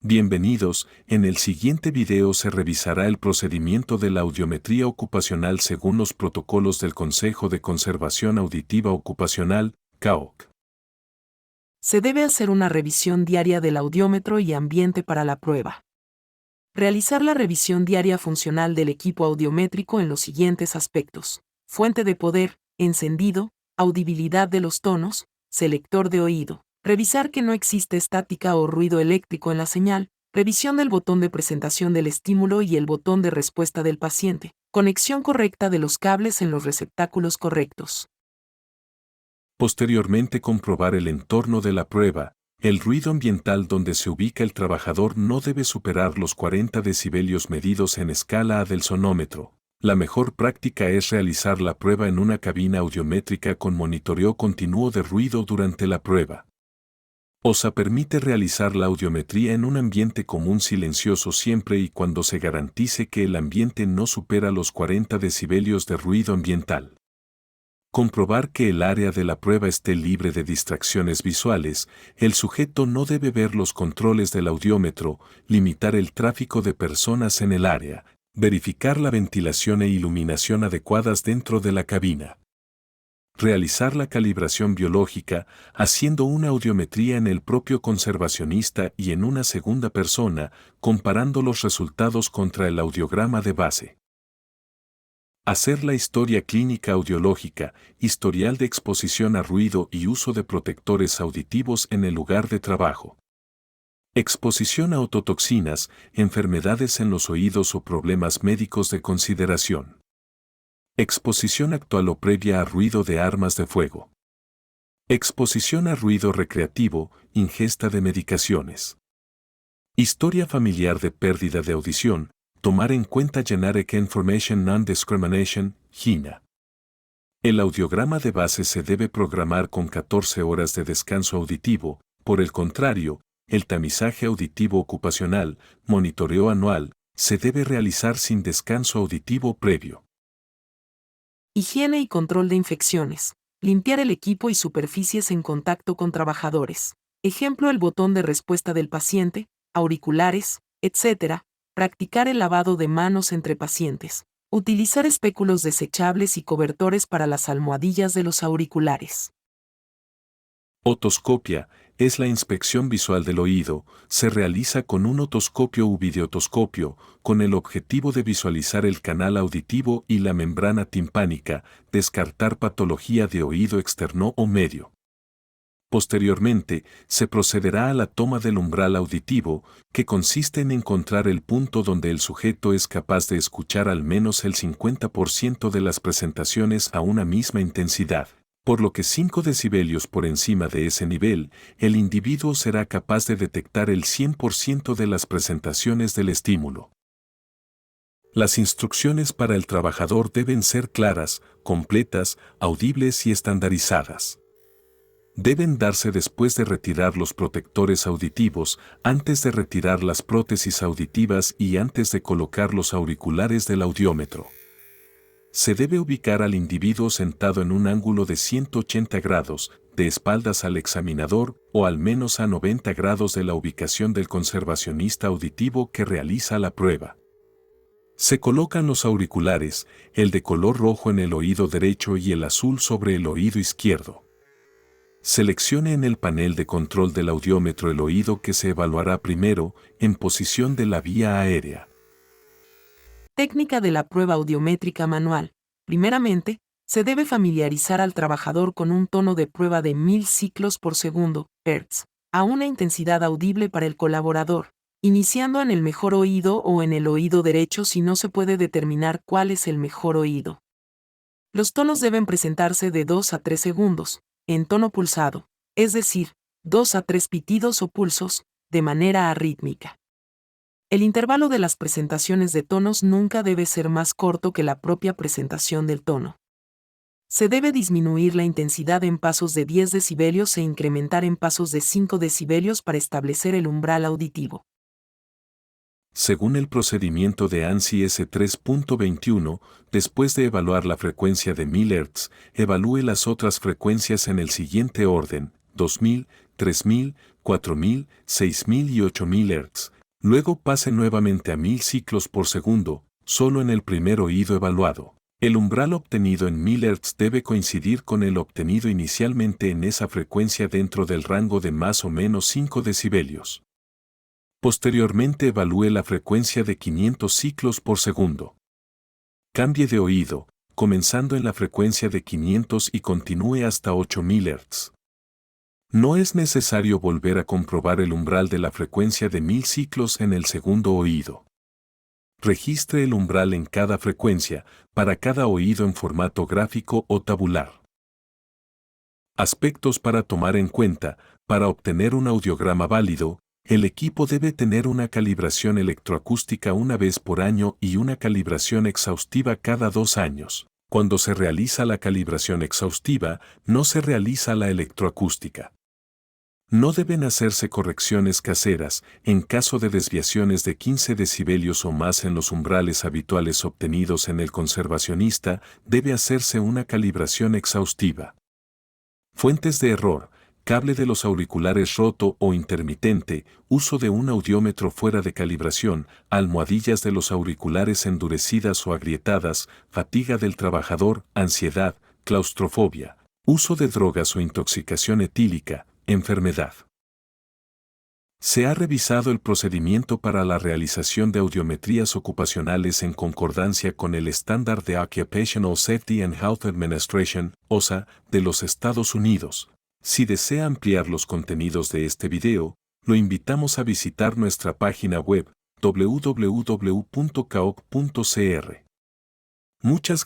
Bienvenidos, en el siguiente video se revisará el procedimiento de la audiometría ocupacional según los protocolos del Consejo de Conservación Auditiva Ocupacional, CAOC. Se debe hacer una revisión diaria del audiómetro y ambiente para la prueba. Realizar la revisión diaria funcional del equipo audiométrico en los siguientes aspectos: fuente de poder, encendido, audibilidad de los tonos, selector de oído. Revisar que no existe estática o ruido eléctrico en la señal, revisión del botón de presentación del estímulo y el botón de respuesta del paciente, conexión correcta de los cables en los receptáculos correctos. Posteriormente comprobar el entorno de la prueba. El ruido ambiental donde se ubica el trabajador no debe superar los 40 decibelios medidos en escala A del sonómetro. La mejor práctica es realizar la prueba en una cabina audiométrica con monitoreo continuo de ruido durante la prueba. OSA permite realizar la audiometría en un ambiente común silencioso siempre y cuando se garantice que el ambiente no supera los 40 decibelios de ruido ambiental. Comprobar que el área de la prueba esté libre de distracciones visuales. El sujeto no debe ver los controles del audiómetro, limitar el tráfico de personas en el área, verificar la ventilación e iluminación adecuadas dentro de la cabina. Realizar la calibración biológica, haciendo una audiometría en el propio conservacionista y en una segunda persona, comparando los resultados contra el audiograma de base. Hacer la historia clínica audiológica, historial de exposición a ruido y uso de protectores auditivos en el lugar de trabajo. Exposición a ototoxinas, enfermedades en los oídos o problemas médicos de consideración. Exposición actual o previa a ruido de armas de fuego. Exposición a ruido recreativo, ingesta de medicaciones. Historia familiar de pérdida de audición, tomar en cuenta Generic Information Non-Discrimination, GINA. El audiograma de base se debe programar con 14 horas de descanso auditivo. Por el contrario, el tamizaje auditivo ocupacional, monitoreo anual, se debe realizar sin descanso auditivo previo. Higiene y control de infecciones. Limpiar el equipo y superficies en contacto con trabajadores. Ejemplo: el botón de respuesta del paciente, auriculares, etc. Practicar el lavado de manos entre pacientes. Utilizar espéculos desechables y cobertores para las almohadillas de los auriculares. Otoscopia es la inspección visual del oído. Se realiza con un otoscopio u videotoscopio, con el objetivo de visualizar el canal auditivo y la membrana timpánica, descartar patología de oído externo o medio. Posteriormente, se procederá a la toma del umbral auditivo, que consiste en encontrar el punto donde el sujeto es capaz de escuchar al menos el 50% de las presentaciones a una misma intensidad, por lo que 5 decibelios por encima de ese nivel, el individuo será capaz de detectar el 100% de las presentaciones del estímulo. Las instrucciones para el trabajador deben ser claras, completas, audibles y estandarizadas. Deben darse después de retirar los protectores auditivos, antes de retirar las prótesis auditivas y antes de colocar los auriculares del audiómetro. Se debe ubicar al individuo sentado en un ángulo de 180 grados, de espaldas al examinador, o al menos a 90 grados de la ubicación del conservacionista auditivo que realiza la prueba. Se colocan los auriculares, el de color rojo en el oído derecho y el azul sobre el oído izquierdo. Seleccione en el panel de control del audiómetro el oído que se evaluará primero, en posición de la vía aérea. Técnica de la prueba audiométrica manual. Primeramente, se debe familiarizar al trabajador con un tono de prueba de 1000 ciclos por segundo, Hz, a una intensidad audible para el colaborador, iniciando en el mejor oído o en el oído derecho si no se puede determinar cuál es el mejor oído. Los tonos deben presentarse de 2 a 3 segundos, en tono pulsado, es decir, 2 a 3 pitidos o pulsos, de manera arrítmica. El intervalo de las presentaciones de tonos nunca debe ser más corto que la propia presentación del tono. Se debe disminuir la intensidad en pasos de 10 decibelios e incrementar en pasos de 5 decibelios para establecer el umbral auditivo. Según el procedimiento de ANSI S3.21, después de evaluar la frecuencia de 1000 Hz, evalúe las otras frecuencias en el siguiente orden: 2000, 3000, 4000, 6000 y 8000 Hz. Luego pase nuevamente a 1000 ciclos por segundo, solo en el primer oído evaluado. El umbral obtenido en 1000 Hz debe coincidir con el obtenido inicialmente en esa frecuencia dentro del rango de más o menos 5 decibelios. Posteriormente evalúe la frecuencia de 500 ciclos por segundo. Cambie de oído, comenzando en la frecuencia de 500 y continúe hasta 8000 Hz. No es necesario volver a comprobar el umbral de la frecuencia de 1000 ciclos en el segundo oído. Registre el umbral en cada frecuencia, para cada oído en formato gráfico o tabular. Aspectos para tomar en cuenta: para obtener un audiograma válido, el equipo debe tener una calibración electroacústica una vez por año y una calibración exhaustiva cada 2 años. Cuando se realiza la calibración exhaustiva, no se realiza la electroacústica. No deben hacerse correcciones caseras en caso de desviaciones de 15 decibelios o más en los umbrales habituales obtenidos en el conservacionista. Debe hacerse una calibración exhaustiva. Fuentes de error: cable de los auriculares roto o intermitente, uso de un audiómetro fuera de calibración, almohadillas de los auriculares endurecidas o agrietadas, fatiga del trabajador, ansiedad, claustrofobia, uso de drogas o intoxicación etílica, enfermedad. Se ha revisado el procedimiento para la realización de audiometrías ocupacionales en concordancia con el estándar de Occupational Safety and Health Administration, OSHA, de los Estados Unidos. Si desea ampliar los contenidos de este video, lo invitamos a visitar nuestra página web www.caoc.cr. Muchas